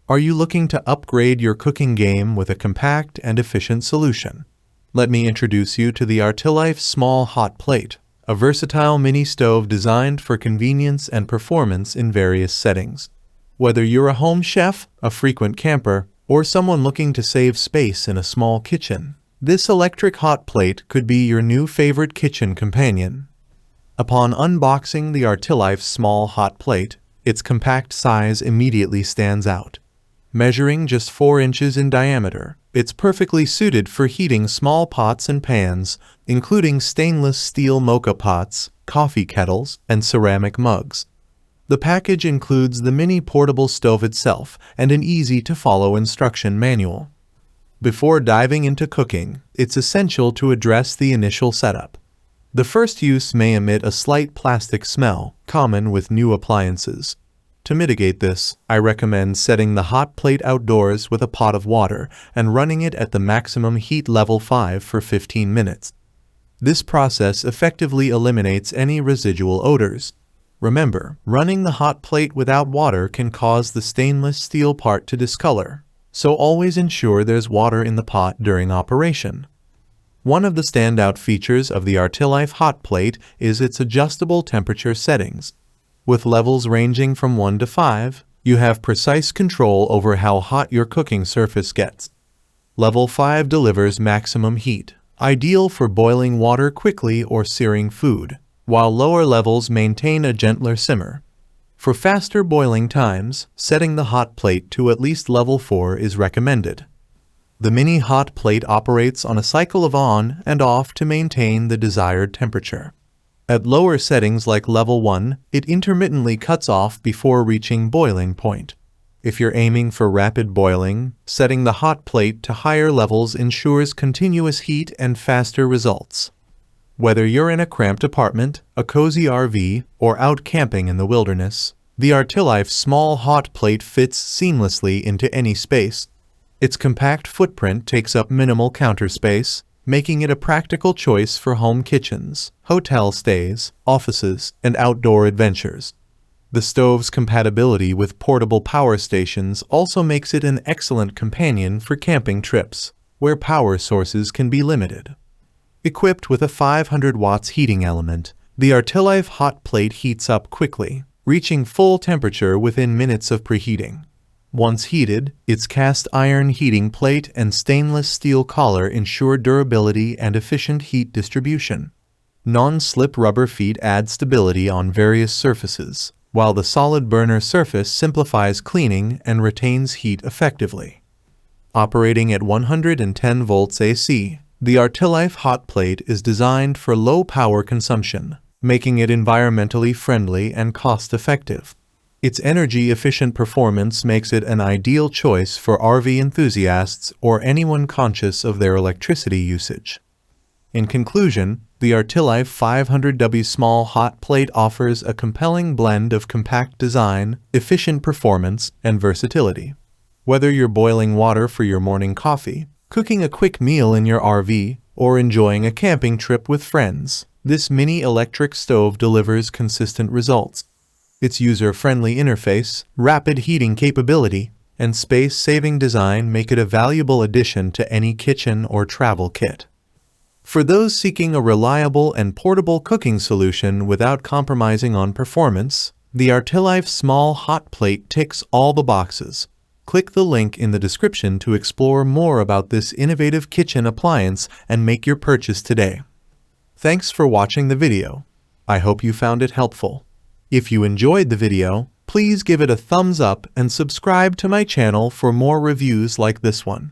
Are you looking to upgrade your cooking game with a compact and efficient solution? Let me introduce you to the Artilife Small Hot Plate, a versatile mini stove designed for convenience and performance in various settings. Whether you're a home chef, a frequent camper, or someone looking to save space in a small kitchen, this electric hot plate could be your new favorite kitchen companion. Upon unboxing the Artilife Small Hot Plate, its compact size immediately stands out. Measuring just 4 inches in diameter, it's perfectly suited for heating small pots and pans, including stainless steel mocha pots, coffee kettles, and ceramic mugs. The package includes the mini portable stove itself and an easy-to-follow instruction manual. Before diving into cooking, it's essential to address the initial setup. The first use may emit a slight plastic smell, common with new appliances. To mitigate this, I recommend setting the hot plate outdoors with a pot of water and running it at the maximum heat level 5 for 15 minutes. This process effectively eliminates any residual odors. Remember, running the hot plate without water can cause the stainless steel part to discolor, so always ensure there's water in the pot during operation. One of the standout features of the Artilife hot plate is its adjustable temperature settings. With levels ranging from 1 to 5, you have precise control over how hot your cooking surface gets. Level 5 delivers maximum heat, ideal for boiling water quickly or searing food, while lower levels maintain a gentler simmer. For faster boiling times, setting the hot plate to at least level 4 is recommended. The mini hot plate operates on a cycle of on and off to maintain the desired temperature. At lower settings like level 1, it intermittently cuts off before reaching boiling point. If you're aiming for rapid boiling, setting the hot plate to higher levels ensures continuous heat and faster results. Whether you're in a cramped apartment, a cozy RV, or out camping in the wilderness, the Artilife Small Hot Plate fits seamlessly into any space. Its compact footprint takes up minimal counter space, making it a practical choice for home kitchens, hotel stays, offices, and outdoor adventures. The stove's compatibility with portable power stations also makes it an excellent companion for camping trips, where power sources can be limited. Equipped with a 500 watts heating element, the Artilife hot plate heats up quickly, reaching full temperature within minutes of preheating. Once heated, its cast iron heating plate and stainless steel collar ensure durability and efficient heat distribution. Non-slip rubber feet add stability on various surfaces, while the solid burner surface simplifies cleaning and retains heat effectively. Operating at 110 volts AC, the Artilife hot plate is designed for low power consumption, making it environmentally friendly and cost-effective. Its energy-efficient performance makes it an ideal choice for RV enthusiasts or anyone conscious of their electricity usage. In conclusion, the Artilife 500W Small Hot Plate offers a compelling blend of compact design, efficient performance, and versatility. Whether you're boiling water for your morning coffee, cooking a quick meal in your RV, or enjoying a camping trip with friends, this mini electric stove delivers consistent results. Its user-friendly interface, rapid heating capability, and space-saving design make it a valuable addition to any kitchen or travel kit. For those seeking a reliable and portable cooking solution without compromising on performance, the Artilife Small Hot Plate ticks all the boxes. Click the link in the description to explore more about this innovative kitchen appliance and make your purchase today. Thanks for watching the video. I hope you found it helpful. If you enjoyed the video, please give it a thumbs up and subscribe to my channel for more reviews like this one.